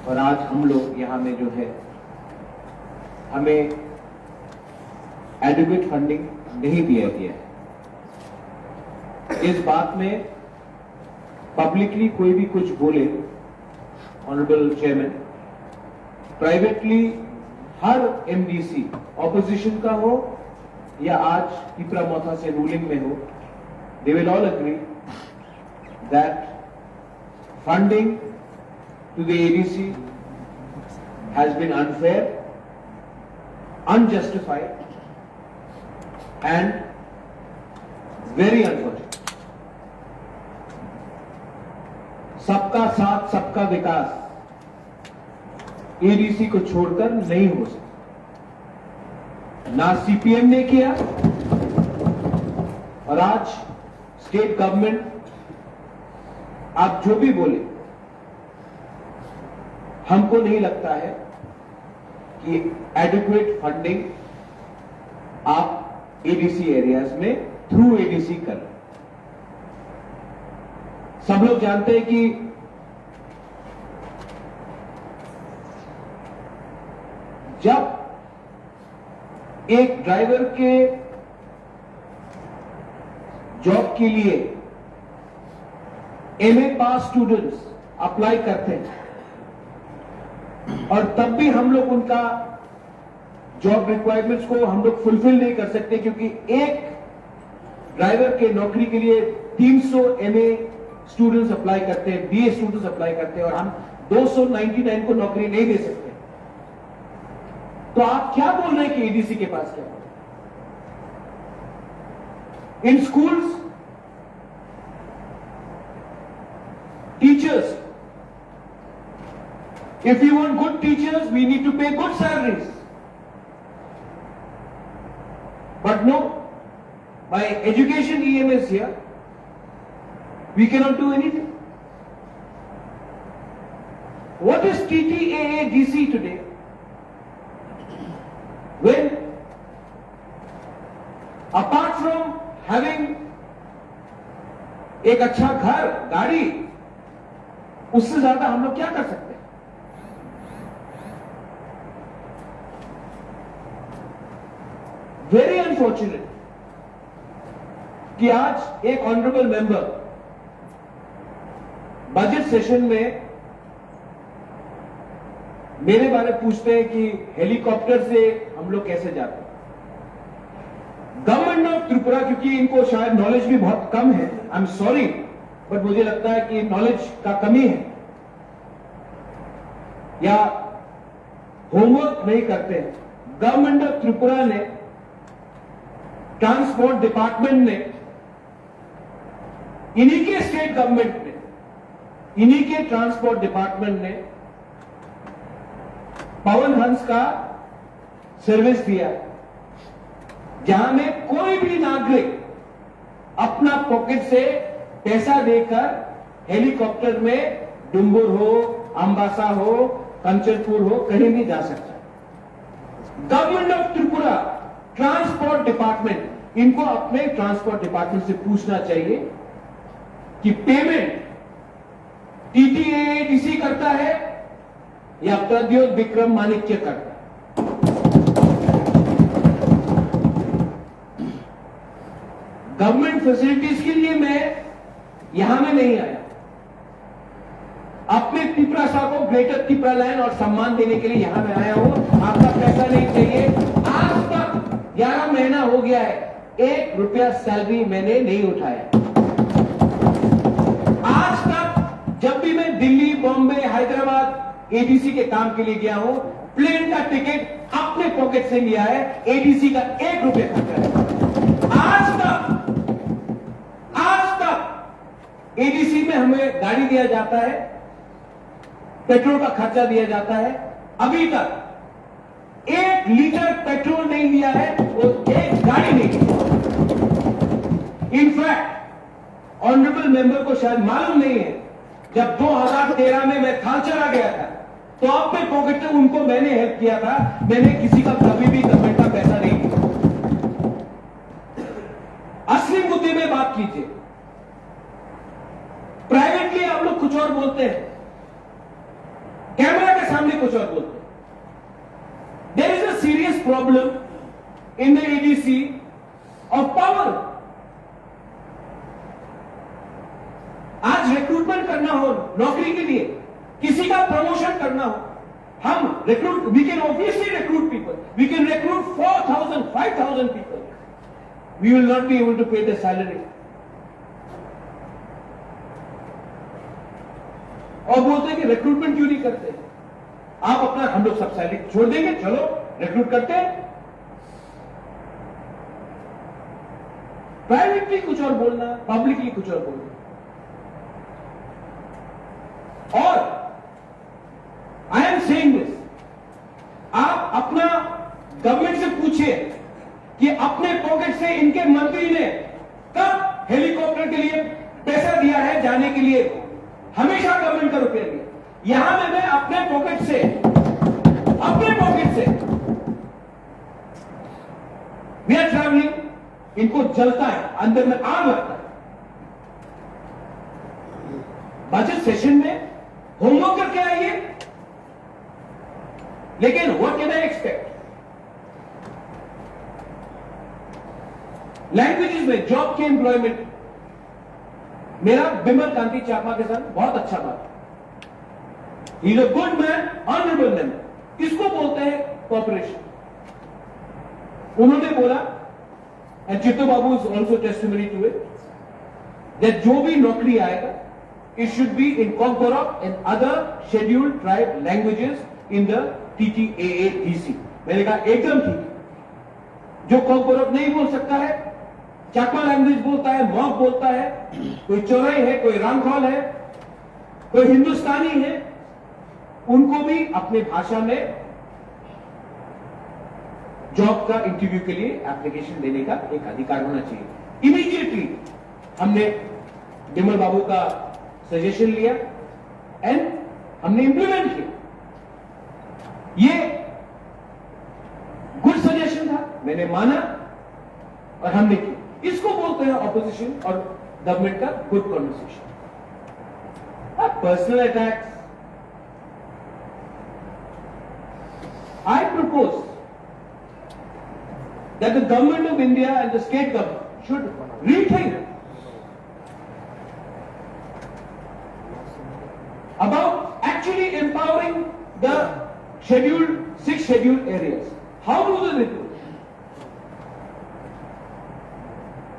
और आज हम लोग यहाँ में जो है हमें एडुकेट फंडिंग नहीं दिया गया है। इस बात में पब्लिकली कोई भी कुछ बोले, ऑनरेबल चेयरमैन, प्राइवेटली हर एमडीसी ऑपोजिशन का हो या आज पिपरा मोथा से रूलिंग में हो, they will all agree that funding to the ADC has been unfair, unjustified and very unfortunate. सबका साथ सबका विकास एडीसी को छोड़कर नहीं हो सकता। ना सीपीएम ने किया और आज स्टेट गवर्नमेंट आप जो भी बोले, हमको नहीं लगता है कि एडिक्वेट फंडिंग आप एडीसी एरियाज में थ्रू एडीसी कर रहे। सब लोग जानते हैं कि जब एक ड्राइवर के जॉब के लिए एमए पास स्टूडेंट्स अप्लाई करते हैं और तब भी हम लोग उनका जॉब रिक्वायरमेंट्स को हम लोग फुलफिल नहीं कर सकते, क्योंकि एक ड्राइवर के नौकरी के लिए 300 एमए स्टूडेंट्स अप्लाई करते हैं, बीए स्टूडेंट्स अप्लाई करते हैं और हम 299 को नौकरी नहीं दे सकते। तो आप क्या बोल रहे हैं कि एडीसी के पास क्या? इन schools teachers, if you want good teachers, we need to pay good salaries. But no, by education EMS here, we cannot do anything. What is TTAADC today? When, apart from having एक अच्छा घर, गाड़ी, उससे ज्यादा हम लोग क्या कर सकते हैं? वेरी अनफॉर्चुनेट कि आज एक ऑनरेबल मेंबर बजट सेशन में मेरे बारे पूछते हैं कि हेलीकॉप्टर से हम लोग कैसे जाते हैं। गवर्नमेंट ऑफ त्रिपुरा, क्योंकि इनको शायद नॉलेज भी बहुत कम है, आई एम सॉरी, बट मुझे लगता है कि नॉलेज का कमी है या होमवर्क नहीं करते हैं। गवर्नमेंट ऑफ त्रिपुरा ने, ट्रांसपोर्ट डिपार्टमेंट ने, इन्हीं के स्टेट गवर्नमेंट ने, इन्हीं के ट्रांसपोर्ट डिपार्टमेंट ने पवन हंस का सर्विस दिया, जहां में कोई भी नागरिक अपना पॉकेट से पैसा देकर हेलीकॉप्टर में डुम्बुर हो, अंबासा हो, कंचनपुर हो, कहीं भी जा सकता। Government of Tripura transport department, इनको अपने ट्रांसपोर्ट डिपार्टमेंट से पूछना चाहिए कि पेमेंट टीटीएडीसी करता है या प्रद्योत विक्रम माणिक्य करता है। गवर्नमेंट फैसिलिटीज के लिए मैं यहां में नहीं आया, अपने पिपरा साहब को ग्रेटर पिपरा लैंड और सम्मान देने के लिए यहां में आया हूं। आपका पैसा नहीं चाहिए। आज तक 11 महीना हो गया है, 1 रुपया सैलरी मैंने नहीं उठाया। आज तक जब भी मैं दिल्ली, बॉम्बे, हैदराबाद एडीसी के काम के लिए गया हूं, प्लेन का टिकट अपने पॉकेट से लिया है, एडीसी का 1 रुपया खर्चा है। आज तक एडीसी में हमें गाड़ी दिया जाता है, पेट्रोल का खर्चा दिया जाता है। अभी तक 1 लीटर पेट्रोल नहीं लिया है, वो 1 गाड़ी नहीं ली। इनफैक्ट ऑनरेबल मेंबर को शायद मालूम नहीं है, जब 2013 में मैं थालचरा गया था तो अपने पॉकेट से उनको मैंने हेल्प किया था। मैंने किसी का कभी भी गवर्नमेंट का पैसा नहीं लिया। असली मुद्दे में बात कीजिए। प्राइवेटली आप लोग कुछ और बोलते हैं, कैमरा सामने कुछ और बोलते हैं। There is a serious problem in the ADC of power. आज रिक्रूटमेंट करना हो नौकरी के लिए, किसी का प्रमोशन करना हो, हम recruit, we can obviously recruit people, we can recruit 4,000, 5,000 people, we will not be able to pay the salary. और बोलते हैं कि रिक्रूटमेंट क्यों नहीं करते आप, अपना हम लोग सब सैलरी छोड़ देंगे, चलो रिक्रूट करते हैं। प्राइवेटली कुछ और बोलना, पब्लिकली कुछ और बोलना। और आई एम सेइंग दिस, आप अपना गवर्नमेंट से पूछिए कि अपने पॉकेट से इनके मंत्री ने कब हेलीकॉप्टर के लिए पैसा दिया है जाने के लिए। हमेशा गवर्नमेंट का रुपया दिया। यहां में मैं अपने पॉकेट से वी आर ट्रैवलिंग, इनको जलता है, अंदर में आग लगता है। बजट सेशन में होमवर्क करके आइए, लेकिन what can I expect. Languages में जॉब के एम्प्लॉयमेंट, मेरा बिमल कांति चाकमा के साथ बहुत अच्छा बात है। He is a good man, honourable man. किसको बोलते हैं कॉर्पोरेशन। उन्होंने बोला, and Chittu Babu is also testimony to it, that जो भी नौकरी आएगा it should be in Kogborok and other scheduled tribe languages in the TTAADC। मैंने कहा एकदम ठीक। जो Kogborok नहीं बोल सकता है, चाकमा लैंग्वेज बोलता है, मॉक बोलता है, कोई चौराई है, कोई रामखौल है, कोई हिंदुस्तानी है, उनको भी अपने भाषा में जॉब का इंटरव्यू के लिए एप्लीकेशन देने का एक अधिकार होना चाहिए। इमीडिएटली हमने बिमल बाबू का सजेशन लिया एंड हमने इंप्लीमेंट किया। ये गुड सजेशन था, मैंने माना और हमने किया। इसको बोलते हैं ऑपोजिशन और गवर्नमेंट का good conversation. Personal attacks, I propose that the government of India and the state government should rethink about actually empowering the six scheduled areas. How do they recruit?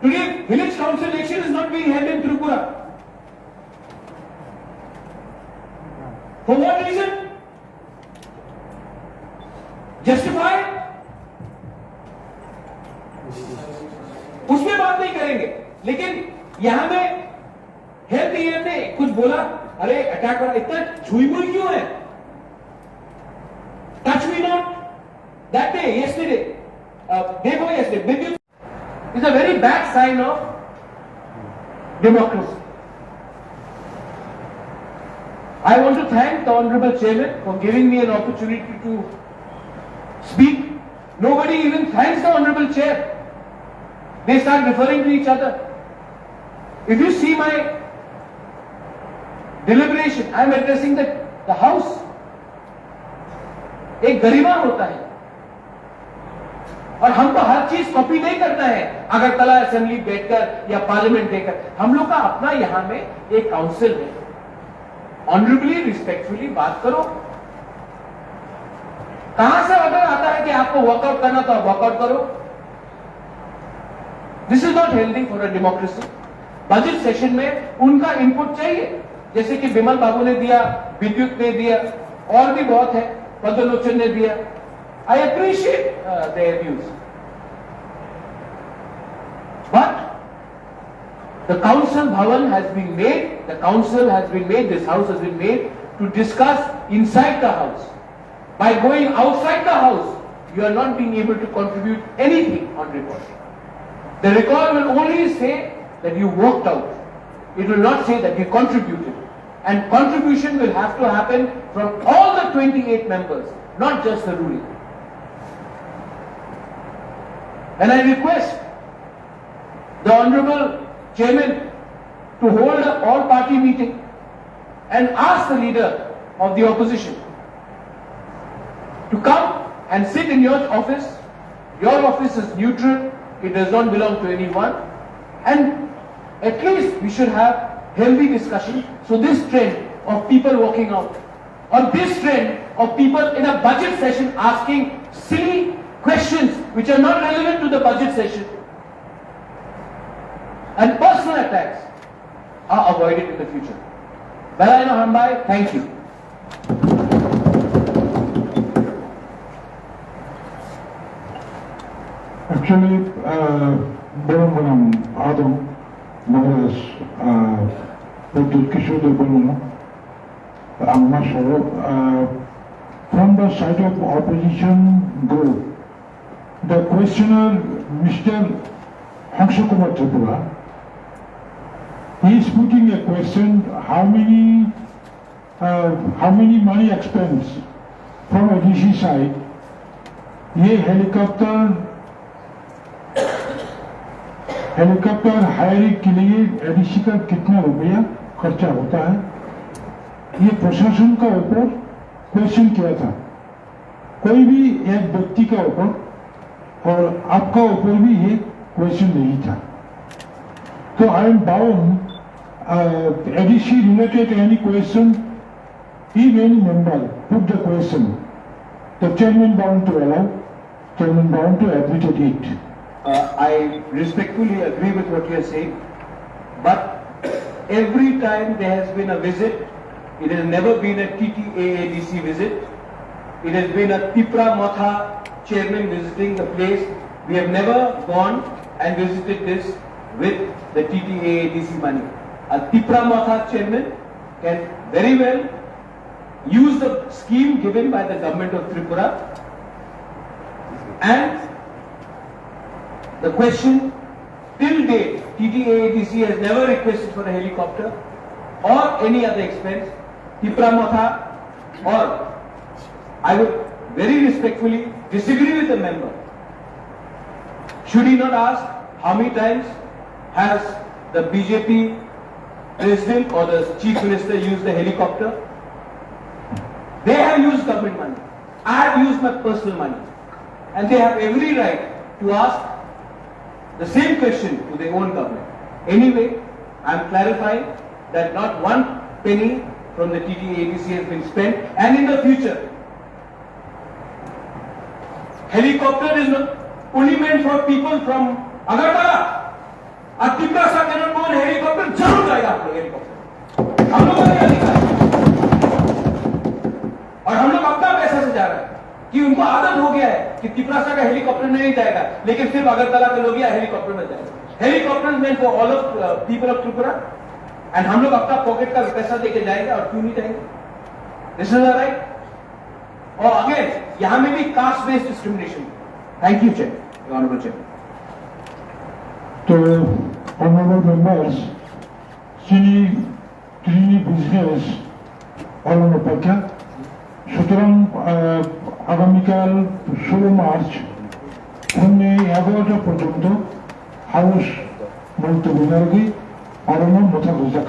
Today, village council election is not being held in Tripura. For what reason? Justify? उसमें बात नहीं करेंगे, लेकिन यहां में health year ने कुछ बोला, अरे अटैक वाला इतना छुई मुई क्यों है? Touch me not that day, yesterday, day for yesterday is a very bad sign of democracy. I want to thank the Honorable Chairman for giving me an opportunity to speak. Nobody even thanks the Honorable Chair. They start referring to each other. If you see my deliberation, I am addressing the house. एक गरिमा होता है और हमको हर चीज copy नहीं करना है Agartala assembly बैठकर या पार्लियामेंट देकर। हम लोग का अपना यहां में एक काउंसिल है, ऑनरेबली रिस्पेक्टफुली बात करो। कहां से ऑर्डर आता है कि आपको वर्कआउट करना तो आप वर्कआउट करो? This is not healthy for a democracy. Budget session में उनका इनपुट चाहिए, जैसे कि बिमल बाबू ने दिया, विद्युत ने दिया, और भी बहुत है, पद्मलोचन ने दिया। I appreciate their views, but the council bhavan has been made, the council has been made, this house has been made to discuss inside the house. By going outside the house, you are not being able to contribute anything on record. The record will only say that you worked out. It will not say that you contributed. And contribution will have to happen from all the 28 members, not just the ruling. And I request the Honorable Chairman to hold an all-party meeting and ask the leader of the opposition to come and sit in your office. Your office is neutral, it does not belong to anyone, and at least we should have healthy discussion. So this trend of people walking out, or this trend of people in a budget session asking silly questions which are not relevant to the budget session, and personal attacks are avoided in the future. Balaino Hambai, thank you. Actually, Barambaram Adam Maras Dr. Kishore Devanona, from the side of opposition group, the questioner, Mr. Hanshakumar Tripura, he is putting a question: how many money expense from ADC side? ये helicopter hiring के लिए ADC का कितना रुपया खर्चा होता है, ये प्रशासन का ऊपर क्वेश्चन किया था, कोई भी एक व्यक्ति का ऊपर और आपका ऊपर भी ये क्वेश्चन नहीं था. तो I am bound ADC related any question, if any member put the question, the chairman bound to allow, chairman bound to admit it. I respectfully agree with what you are saying, but every time there has been a visit, it has never been a TTAADC visit. It has been a Tipra Matha chairman visiting the place. We have never gone and visited this with the TTAADC money. A Tipra Matha chairman can very well use the scheme given by the government of Tripura, and the question, till date, TTAADC has never requested for a helicopter or any other expense. Tipra Matha, or I would very respectfully disagree with the member. Should he not ask how many times has the BJP president or the chief minister used the helicopter? They have used government money. I have used my personal money. And they have every right to ask the same question to their own government. Anyway, I am clarifying that not one penny from the TTAADC has been spent, and in the future, helicopter is not only meant for people from Agartala. और तिपरा सा cannon कौन helicopter जरूर जाएगा आपको helicopter, हम लोग का अधिकार है, और हम लोग अपना पैसा से जा रहे हैं कि उनको आदत हो गया है कि तिपरासा का हेलीकॉप्टर नहीं जाएगा, लेकिन सिर्फ अगरतला के लोग हेलीकॉप्टर में जाएंगे. Helicopter meant for all of people of Tripura, and हम लोग अपना पॉकेट का पैसा देके जाएंगे, और क्यों नहीं जाएंगे? This is right. और अगेन यहां में भी caste based discrimination. Thank you chair, honourable chair. तो ऑनरेबल मेंबर्स, তিনি বিজনেস অপেক্ষা, সুতরাং আগামীকাল 16 মার্চ পৌনে 11টা পর্যন্ত হাউস মুলতবি রাখি, অরণ্য মোতাবেক